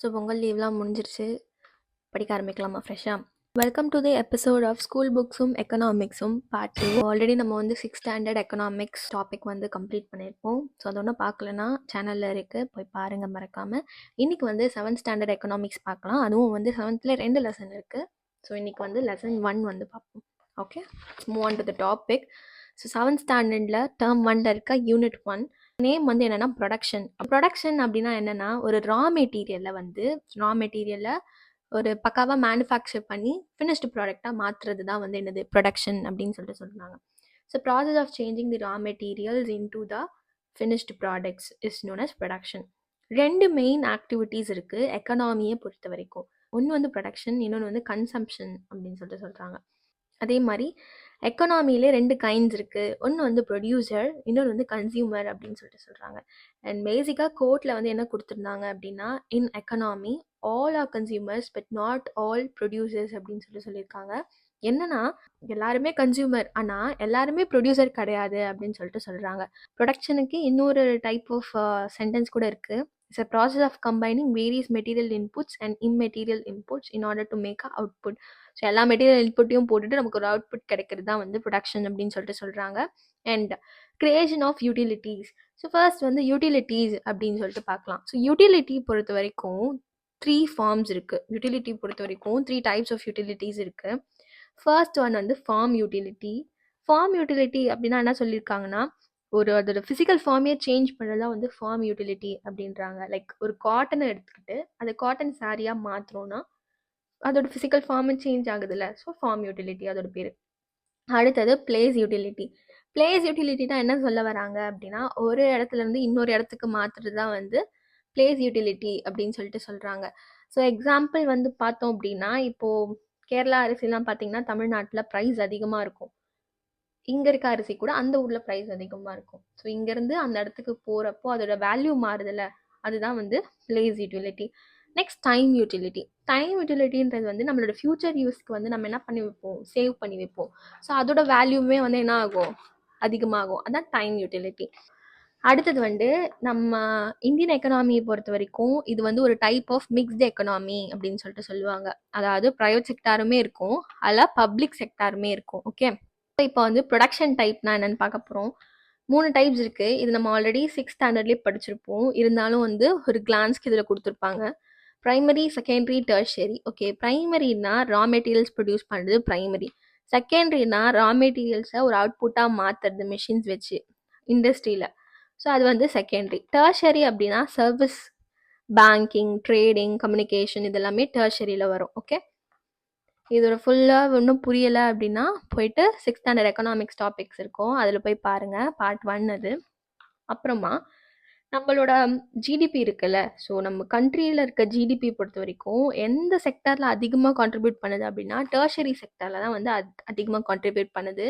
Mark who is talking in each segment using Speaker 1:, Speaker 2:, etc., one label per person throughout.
Speaker 1: So Pongal லீவ்லாம் முடிஞ்சிருச்சு. படிக்க ஆரம்பிக்கலாமா ஃப்ரெஷ்ஷாக? Welcome to the episode of school புக்ஸும் எக்கனாமிக்ஸும் பார்ட் 2. ஆல்ரெடி நம்ம வந்து 6th ஸ்டாண்டர்ட் எக்கனாமிக்ஸ் டாபிக் வந்து கம்ப்ளீட் பண்ணியிருப்போம். ஸோ அது ஒன்றும் பார்க்கலன்னா சேனலில் இருக்குது, போய் பாருங்கள் மறக்காமல். இன்றைக்கி வந்து 7th ஸ்டாண்டர்ட் எக்கனாமிக்ஸ் பார்க்கலாம். அதுவும் வந்து 7th 2 லெசன் இருக்குது. ஸோ இன்றைக்கி வந்து லெசன் 1 வந்து பார்ப்போம். Okay, move on to the topic. So 7th ஸ்டாண்டர்டில் டேர்ம் 1 இருக்க யூனிட் 1 நேம் வந்து என்னென்னா ப்ரொடக்ஷன் அப்படின்னா என்னென்னா, ஒரு ரா மெட்டீரியலை ஒரு பக்காவாக மேனுஃபேக்சர் பண்ணி ஃபினிஷ்டு ப்ராடக்டாக மாற்றுறது தான் வந்து என்னது ப்ரொடக்ஷன் அப்படின்னு சொல்லிட்டு சொல்கிறாங்க. So process of changing the raw materials into the finished products is known as production. 2 main activities இருக்குது எக்கனாமியை பொறுத்த வரைக்கும். ஒன்று வந்து ப்ரொடக்ஷன், இன்னொன்று வந்து கன்சம்ஷன் அப்படின்னு சொல்லிட்டு சொல்கிறாங்க. அதே மாதிரி எக்கனாமிலே 2 கைண்ட்ஸ் இருக்குது. ஒன்று வந்து ப்ரொடியூசர், இன்னொன்று வந்து கன்சியூமர் அப்படின்னு சொல்லிட்டு சொல்கிறாங்க. அண்ட் பேசிக்காக கோர்ட்டில் வந்து என்ன கொடுத்துருந்தாங்க அப்படின்னா, in economy all are consumers but not all producers அப்படின்னு சொல்லியிருக்காங்க. என்னன்னா, எல்லாருமே கன்சியூமர் ஆனால் எல்லாருமே ப்ரொடியூசர் கிடையாது அப்படின்னு சொல்லிட்டு சொல்கிறாங்க. ப்ரொடக்ஷனுக்கு இன்னொரு டைப் ஆஃப் சென்டென்ஸ் கூட இருக்குது. It's a process of combining various material inputs and immaterial inputs in order to make a output. So எல்லா மெட்டீரியல் இன்புட்டையும் போட்டுட்டு நமக்கு ஒரு அவுட்புட் கிடைக்கிறது தான் வந்து ப்ரொடக்ஷன் அப்படின்னு சொல்லிட்டு சொல்கிறாங்க. And creation of utilities. So first வந்து யூட்டிலிட்டிஸ் அப்படின்னு சொல்லிட்டு பார்க்கலாம். ஸோ யூட்டிலிட்டி பொறுத்த வரைக்கும் 3 ஃபார்ம்ஸ் இருக்குது. யூட்டிலிட்டி பொறுத்த வரைக்கும் 3 டைப்ஸ் ஆஃப் யூட்டிலிட்டிஸ் இருக்குது. ஃபர்ஸ்ட் ஒன் வந்து ஃபார்ம் யூட்டிலிட்டி. ஃபார்ம் யூட்டிலிட்டி அப்படின்னா என்ன சொல்லியிருக்காங்கன்னா, அதோட ஃபிசிக்கல் ஃபார்மே சேஞ்ச் பண்ணுறது தான் வந்து ஃபார்ம் யூட்டிலிட்டி அப்படின்றாங்க. லைக் ஒரு காட்டனை எடுத்துக்கிட்டு அதை காட்டன் சாரியாக மாற்றுறோன்னா அதோட ஃபிசிக்கல் ஃபார்மே சேஞ்ச் ஆகுதுல்ல, ஸோ ஃபார்ம் யூட்டிலிட்டி அதோட பேர். அடுத்தது பிளேஸ் யூட்டிலிட்டி. பிளேஸ் யூட்டிலிட்டினா என்ன சொல்ல வராங்க அப்படின்னா, ஒரு இடத்துலேருந்து இன்னொரு இடத்துக்கு மாற்றுறது தான் வந்து பிளேஸ் யூட்டிலிட்டி அப்படின்னு சொல்லிட்டு சொல்கிறாங்க. ஸோ எக்ஸாம்பிள் வந்து பார்த்தோம் அப்படின்னா, இப்போது கேரளா அரிசிலாம் பார்த்தீங்கன்னா தமிழ்நாட்டில் ப்ரைஸ் அதிகமாக இருக்கும். இங்கே இருக்க அரிசி கூட அந்த ஊரில் ப்ரைஸ் அதிகமாக இருக்கும். ஸோ இங்கேருந்து அந்த இடத்துக்கு போகிறப்போ அதோட வேல்யூ மாறுதில்ல, அதுதான் வந்து place utility. Next time utility. Time யூட்டிலிட்டின்றது வந்து நம்மளோட ஃப்யூச்சர் யூஸ்க்கு வந்து நம்ம என்ன பண்ணி வைப்போம், சேவ் பண்ணி வைப்போம். ஸோ அதோட வேல்யூமே வந்து என்ன ஆகும், அதிகமாகும். அதான் டைம் யூட்டிலிட்டி. அடுத்தது வந்து நம்ம இந்தியன் எக்கனாமியை பொறுத்த வரைக்கும் இது வந்து ஒரு டைப் ஆஃப் மிக்ஸ்டு எக்கனாமி அப்படின்னு சொல்லிட்டு சொல்லுவாங்க. அதாவது ப்ரைவேட் செக்டாருமே இருக்கும், அதில் பப்ளிக் செக்டாருமே இருக்கும். ஓகே, இப்போ வந்து ப்ரொடக்ஷன் டைப்னா என்னென்னு பார்க்க போகிறோம். 3 டைப்ஸ் இருக்குது. இது நம்ம ஆல்ரெடி 6th ஸ்டாண்டர்ட்லேயே படிச்சிருப்போம். இருந்தாலும் வந்து ஒரு கிளான்ஸ்க்கு இதில் கொடுத்துருப்பாங்க. Primary, secondary, tertiary. ஓகே, ப்ரைமரினா ரா மெட்டீரியல்ஸ் ப்ரொடியூஸ் பண்ணுறது ப்ரைமரி. செகண்டரினா ரா மெட்டீரியல்ஸை ஒரு அவுட்புட்டாக மாற்றுறது மிஷின்ஸ் வச்சு இண்டஸ்ட்ரியில். ஸோ அது வந்து செகண்டரி. டெர்ஷரி அப்படின்னா சர்வீஸ், பேங்கிங், ட்ரேடிங், கம்யூனிகேஷன் இதெல்லாமே டெர்ஷரியில் வரும். ஓகே, இதோட ஃபுல்லாக ஒன்றும் புரியலை அப்படின்னா போயிட்டு 6th ஸ்டாண்டர்ட் எக்கனாமிக்ஸ் டாபிக்ஸ் இருக்கும், அதில் போய் பாருங்கள், பார்ட் 1 அது. அப்புறமா நம்மளோட ஜிடிபி இருக்குல்ல, ஸோ நம்ம கண்ட்ரியில் இருக்க ஜிடிபி பொறுத்த வரைக்கும் எந்த செக்டரில் அதிகமாக கான்ட்ரிபியூட் பண்ணுது அப்படின்னா டெர்ஷரி செக்டரில் தான் வந்து அதிகமாக கான்ட்ரிபியூட் பண்ணுது.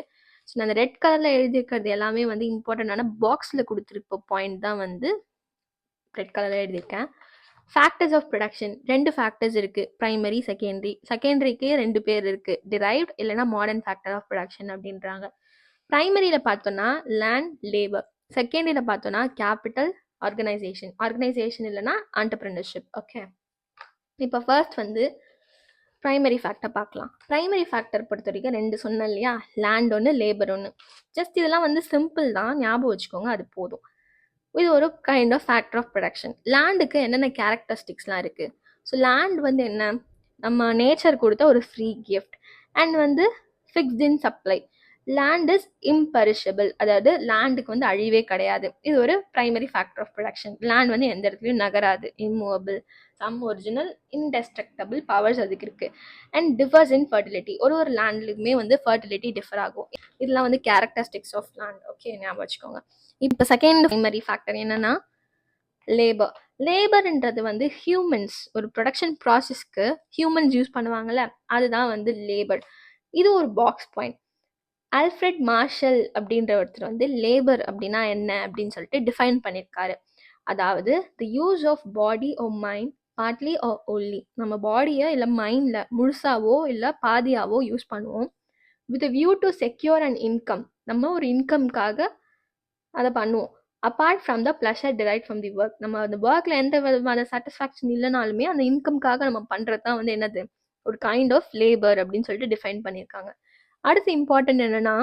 Speaker 1: ஸோ நான் அந்த ரெட் கலரில் எழுதியிருக்கிறது எல்லாமே வந்து இம்பார்ட்டண்டான பாக்ஸில் கொடுத்துருக்க பாயிண்ட் தான் வந்து ரெட் கலரில் எழுதியிருக்கேன். ஃபேக்டர்ஸ் ஆஃப் ப்ரொடக்ஷன் 2 ஃபேக்டர்ஸ் இருக்குது, ப்ரைமரி, செகண்டரி. செகண்டரிக்கு 2 பேர் இருக்குது, டிரைவ்ட் இல்லைனா மாடர்ன் ஃபேக்டர் ஆஃப் ப்ரொடக்ஷன் அப்படின்றாங்க. ப்ரைமரியில் பார்த்தோன்னா லேண்ட், லேபர். செகண்டரியில் பார்த்தோன்னா கேபிட்டல், ஆர்கனைசேஷன் இல்லைனா ஆண்டர்பிரினர்ஷிப். ஓகே, இப்போ ஃபர்ஸ்ட் வந்து ப்ரைமரி ஃபேக்டர் பார்க்கலாம். ப்ரைமரி ஃபேக்டர் பொறுத்த வரைக்கும் 2 சொன்னேன் இல்லையா, லேண்ட் ஒன்று, லேபர் ஒன்று. ஜஸ்ட் இதெல்லாம் வந்து சிம்பிள் தான், ஞாபகம் வச்சுக்கோங்க, அது போதும். இது ஒரு kind of factor of production. லேண்டுக்கு என்னென்ன கேரக்டரிஸ்டிக்ஸ்லாம் இருக்குது. ஸோ லேண்ட் வந்து என்ன, நம்ம நேச்சர் கொடுத்த ஒரு ஃப்ரீ கிஃப்ட் அண்ட் வந்து fixed in supply. Land is imperishable, அதாவது லேண்டுக்கு வந்து அழிவே கிடையாது. இது ஒரு primary factor of production. Land வந்து எந்த இடத்துலையும் நகராது, immovable, some original, indestructible powers அதுக்கு இருக்குது. அண்ட் டிஃபர்ஸ் இன் ஃபர்டிலிட்டி, ஒரு லேண்ட்லுக்குமே வந்து ஃபர்டிலிட்டி டிஃபர் ஆகும். இதெல்லாம் வந்து கேரக்டரிஸ்டிக்ஸ் ஆஃப் லேண்ட். ஓகே, ஞாபகம் வச்சுக்கோங்க. இப்போ செகண்ட் ப்ரைமரி ஃபேக்டர் என்னன்னா லேபர். லேபர்ன்றது வந்து ஹியூமன்ஸ், ஒரு ப்ரொடக்ஷன் ப்ராசஸ்க்கு ஹியூமன்ஸ் யூஸ் பண்ணுவாங்கள்ல, அதுதான் வந்து லேபர். இது ஒரு பாக்ஸ் பாயிண்ட். ஆல்ஃப்ரெட் மார்ஷல் அப்படின்ற ஒருத்தர் வந்து லேபர் அப்படின்னா என்ன அப்படின்னு சொல்லிட்டு டிஃபைன் பண்ணியிருக்காரு. அதாவது the use of body or mind partly or only. நம்ம பாடியை இல்லை மைண்டில் முழுசாவோ இல்லை பாதியாவோ யூஸ் பண்ணுவோம். With view to secure and income, நம்ம ஒரு இன்கம்காக அதை பண்ணுவோம். Apart from the pleasure drive from the work. நம்ம அந்த ஒர்க்கில் எந்த விதமான சாட்டிஸ்ஃபேக்ஷன் இல்லைனாலுமே அந்த இன்கம்காக நம்ம பண்ணுறது தான் வந்து என்னது, ஒரு கைண்ட் ஆஃப் லேபர் அப்படின்னு சொல்லிட்டு டிஃபைன் பண்ணியிருக்காங்க. அடுத்து இம்பார்ட்டன்ட் என்னென்னா,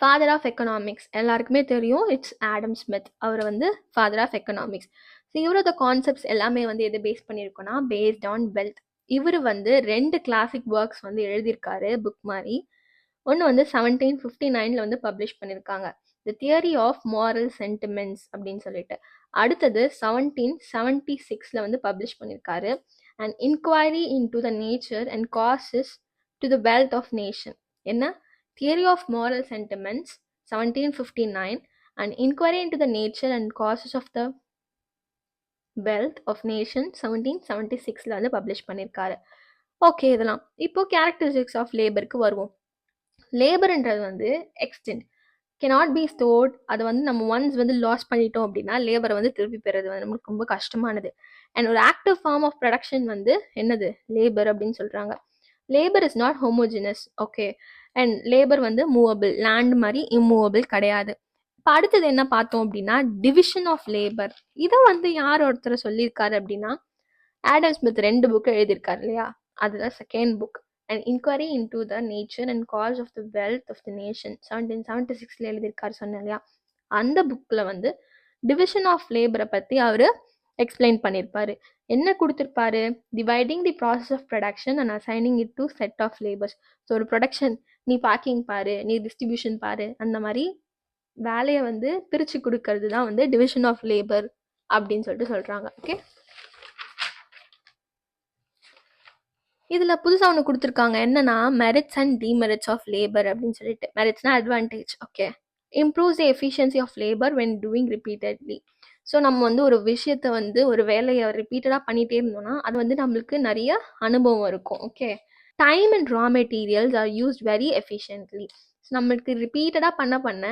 Speaker 1: ஃபாதர் ஆஃப் எக்கனாமிக்ஸ் எல்லாருக்குமே தெரியும், இட்ஸ் ஆடம் ஸ்மித். அவர் வந்து ஃபாதர் ஆஃப் எக்கனாமிக்ஸ். ஸோ இவரோட கான்செப்ட்ஸ் எல்லாமே வந்து எது பேஸ் பண்ணியிருக்கோன்னா, பேஸ்ட் ஆன் வெல்த். இவர் வந்து 2 கிளாசிக் ஒர்க்ஸ் வந்து எழுதியிருக்காரு புக் மாதிரி. ஒன்று வந்து 1759 வந்து பப்ளிஷ் பண்ணியிருக்காங்க, the theory of moral sentiments அப்படின்னு சொல்லிட்டு. அடுத்தது 1776 வந்து பப்ளிஷ் பண்ணியிருக்காரு, and inquiry into the nature and causes to the wealth of nation. என்ன, theory of moral sentiments 1759 and inquiry into the nature and causes of the wealth of nation 1776 வந்து publish பண்ணியிருக்காரு. Okay, இதெல்லாம். இப்போ characteristics of லேபருக்கு வருவோம். லேபர்ன்றது வந்து extend, cannot be stored. அதை வந்து நம்ம ஒன்ஸ் வந்து லாஸ் பண்ணிட்டோம் அப்படின்னா லேபரை வந்து திருப்பி பெறது வந்து நம்மளுக்கு ரொம்ப கஷ்டமானது. அண்ட் ஒரு ஆக்டிவ் ஃபார்ம் ஆஃப் ப்ரொடக்ஷன் வந்து என்னது, லேபர் அப்படின்னு சொல்கிறாங்க. Labour is not homogeneous. Okay, and labour வந்து மூவபிள், லேண்ட் மாதிரி இம்மூவபிள் கிடையாது. இப்போ அடுத்தது என்ன பார்த்தோம் அப்படின்னா, டிவிஷன் ஆஃப் லேபர். இதை வந்து யார் ஒருத்தர் சொல்லியிருக்காரு அப்படின்னா, ஆடம் ஸ்மித் 2 புக்கு எழுதியிருக்காரு இல்லையா, அதுதான் second book, and inquiry into the nature and causes of the wealth of the nation 1776 எழுதியிருக்காரு சொன்னேன் இல்லையா. அந்த புக்கில் வந்து டிவிஷன் ஆஃப் லேபரை பற்றி அவர் எக்ஸ்பிளைன் பண்ணியிருப்பாரு. என்ன கொடுத்துருப்பாரு, dividing the process of production and assigning it to set of labours. So ஒரு ப்ரொடக்ஷன், நீ பேக்கிங் பாரு, நீ டிஸ்ட்ரிபியூஷன் பாரு, அந்த மாதிரி வேலையை வந்து பிரித்து கொடுக்கறது தான் வந்து டிவிஷன் ஆஃப் லேபர் அப்படின்னு சொல்லிட்டு சொல்கிறாங்க. ஓகே, இதில் புதுசாக ஒன்று கொடுத்துருக்காங்க, என்னன்னா merits and demerits of labour அப்படின்னு சொல்லிட்டு. மெரிட்ஸ்னா advantage, okay, improves the efficiency of labour when doing repeatedly. So நம்ம வந்து ஒரு விஷயத்தை வந்து ஒரு வேலையை ரிப்பீட்டடாக பண்ணிகிட்டே இருந்தோம்னா அது வந்து நம்மளுக்கு நிறைய அனுபவம் இருக்கும். Okay, time and raw materials are used very efficiently. நம்மளுக்கு ரிப்பீட்டடாக பண்ண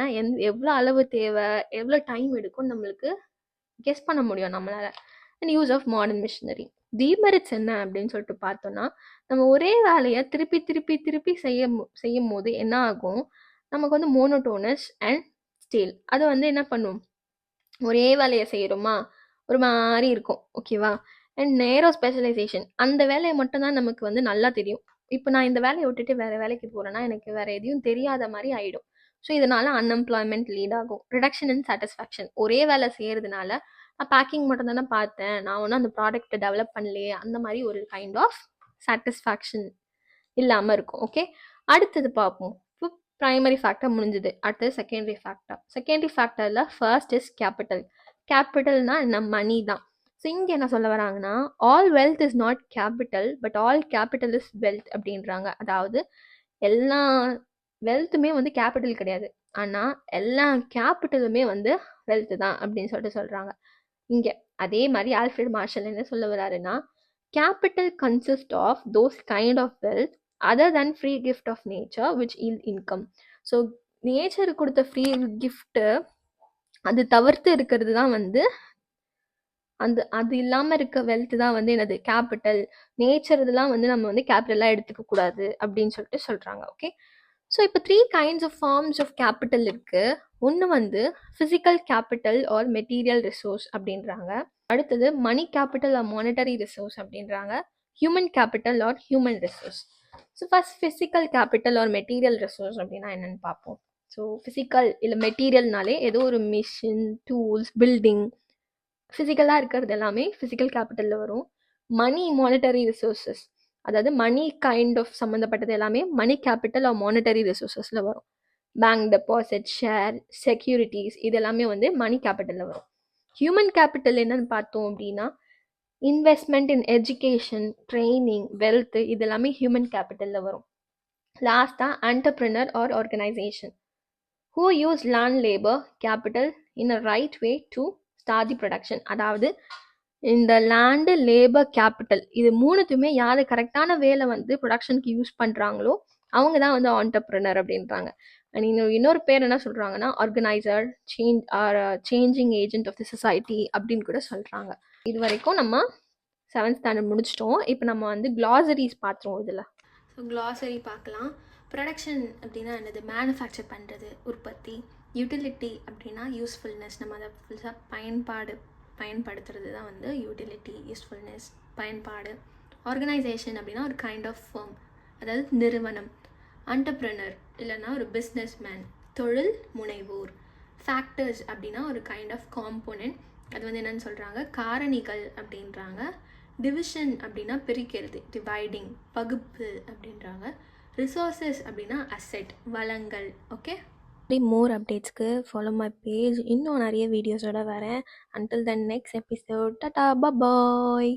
Speaker 1: எவ்வளோ அளவு தேவை, எவ்வளோ டைம் எடுக்கும் நம்மளுக்கு கெஸ் பண்ண முடியும் நம்மளால். And use of modern machinery. Demerits என்ன அப்படின்னு சொல்லிட்டு பார்த்தோன்னா, நம்ம ஒரே வேலையை திருப்பி திருப்பி திருப்பி செய்யும் போது என்ன ஆகும், நமக்கு வந்து மோனோட்டோனஸ் அண்ட் ஸ்டேல். அது வந்து என்ன பண்ணும், ஒரே வேலையை செய்கிறோமா ஒரு மாதிரி இருக்கும். ஓகேவா, அண்ட் நேரோ ஸ்பெஷலைசேஷன். அந்த வேலையை மட்டும்தான் நமக்கு வந்து நல்லா தெரியும். இப்போ நான் இந்த வேலையை விட்டுட்டு வேறு வேலைக்கு போகிறேன்னா எனக்கு வேறு எதையும் தெரியாத மாதிரி ஆகிடும். ஸோ இதனால் அன்எம்ப்ளாய்மெண்ட் லீட் ஆகும். ரிடக்ஷன் இன் சாட்டிஸ்ஃபேக்ஷன். ஒரே வேலை செய்கிறதுனால நான் பேக்கிங் மட்டும் தானே பார்த்தேன், நான் ஒன்றும் அந்த ப்ராடக்ட்டை டெவலப் பண்ணலையே, அந்த மாதிரி ஒரு கைண்ட் ஆஃப் சாட்டிஸ்ஃபேக்ஷன் இல்லாமல் இருக்கும். ஓகே, அடுத்தது பார்ப்போம். ப்ரைமரி ஃபேக்டர் முடிஞ்சது, அடுத்தது செகண்டரி ஃபேக்டர். செகண்டரி ஃபேக்டரில் ஃபர்ஸ்ட் இஸ் கேபிட்டல். கேபிட்டல்னால் என்ன, மணி தான். ஸோ இங்கே என்ன சொல்ல வராங்கன்னா, all wealth is not capital but all capital is wealth அப்படின்றாங்க. அதாவது எல்லா வெல்த்துமே வந்து கேபிட்டல் கிடையாது, ஆனால் எல்லா கேபிட்டலுமே வந்து வெல்த்து தான் அப்படின்னு சொல்லிட்டு சொல்கிறாங்க. இங்கே அதே மாதிரி ஆல்ஃப்ரெட் மார்ஷல் என்ன சொல்ல வராருன்னா, capital consist of those kind of wealth other than free gift of nature which yield income. So nature கொடுத்த ஃப்ரீ கிஃப்ட்டு அது தவிர்த்து இருக்கிறது தான் வந்து அது இல்லாமல் இருக்க வெல்த் தான் வந்து என்னது, கேபிட்டல். நேச்சர் இதெல்லாம் வந்து நம்ம வந்து கேபிட்டலாக எடுத்துக்க கூடாது அப்படின்னு சொல்லிட்டு சொல்கிறாங்க. ஓகே, ஸோ இப்போ 3 kinds of forms of capital இருக்குது. ஒன்று வந்து physical capital or material resource அப்படின்றாங்க. அடுத்தது money capital or monetary resource அப்படின்றாங்க. Human capital or human resource. So first physical capital or material resource அப்படின்னா என்னென்னு பார்ப்போம். ஸோ ஃபிசிக்கல் இல்லை மெட்டீரியல்னாலே ஏதோ ஒரு மிஷின், டூல்ஸ், பில்டிங், ஃபிசிக்கலாக இருக்கிறது எல்லாமே ஃபிசிக்கல் கேபிட்டலில் வரும். மணி, மானிட்டரி ரிசோர்ஸஸ், அதாவது மணி கைண்ட் ஆஃப் சம்மந்தப்பட்டது எல்லாமே மணி கேபிட்டல் ஆர் மானிட்டரி ரிசோர்ஸஸில் வரும். பேங்க் டெபாசிட், ஷேர், செக்யூரிட்டிஸ், இது எல்லாமே வந்து மணி கேபிட்டலில் வரும். ஹியூமன் கேபிட்டல் என்னன்னு பார்த்தோம் அப்படின்னா, investment in education, training, wealth, இது எல்லாமே ஹியூமன் கேபிட்டலில் வரும். லாஸ்ட்டாக entrepreneur or organisation who use land labour capital in a right way to start the production. அதாவது இந்த லேண்டு, லேபர், கேபிட்டல், இது மூணுத்துமே யார் கரெக்டான வேலை வந்து ப்ரொடக்ஷனுக்கு யூஸ் பண்ணுறாங்களோ அவங்க தான் வந்து ஆண்டர்பிரினர் அப்படின்றாங்க. அண்ட் இன்னொரு பேர் என்ன சொல்கிறாங்கன்னா, organiser, changing agent of the society அப்படின்னு கூட சொல்கிறாங்க. இது வரைக்கும் நம்ம 7th ஸ்டாண்டர்ட் முடிச்சிட்டோம். இப்போ நம்ம வந்து க்ளாசரிஸ் பார்த்துருவோம் இதில். ஸோ க்ளாசரி பார்க்கலாம். ப்ரொடக்ஷன் அப்படின்னா என்னது, மேனுஃபேக்சர் பண்ணுறது, உற்பத்தி. யூட்டிலிட்டி அப்படின்னா யூஸ்ஃபுல்னஸ், நம்ம அதை ஃபுல்லாக பயன்படுத்துறது தான் வந்து யூட்டிலிட்டி, யூஸ்ஃபுல்னஸ், பயன்பாடு. ஆர்கனைசேஷன் அப்படின்னா ஒரு கைண்ட் ஆஃப் ஃபார்ம், அதாவது நிறுவனம். என்டர்ப்ரனர் இல்லைன்னா ஒரு பிஸ்னஸ் மேன், தொழில் முனைவோர். ஃபேக்டர்ஸ் அப்படின்னா ஒரு கைண்ட் ஆஃப் காம்போனன்ட், அது வந்து என்னென்னு சொல்கிறாங்க, காரணிகள் அப்படின்றாங்க. டிவிஷன் அப்படின்னா பிரிக்கிறது, டிவைடிங், பகுப்பு அப்படின்றாங்க. ரிசோர்ஸஸ் அப்படின்னா அசெட், வளங்கள். ஓகே, மோர் அப்டேட்ஸ்க்கு ஃபாலோ மை பேஜ். இன்னும் நிறைய வீடியோஸோட வரேன். Until then next episode, tata பாய்.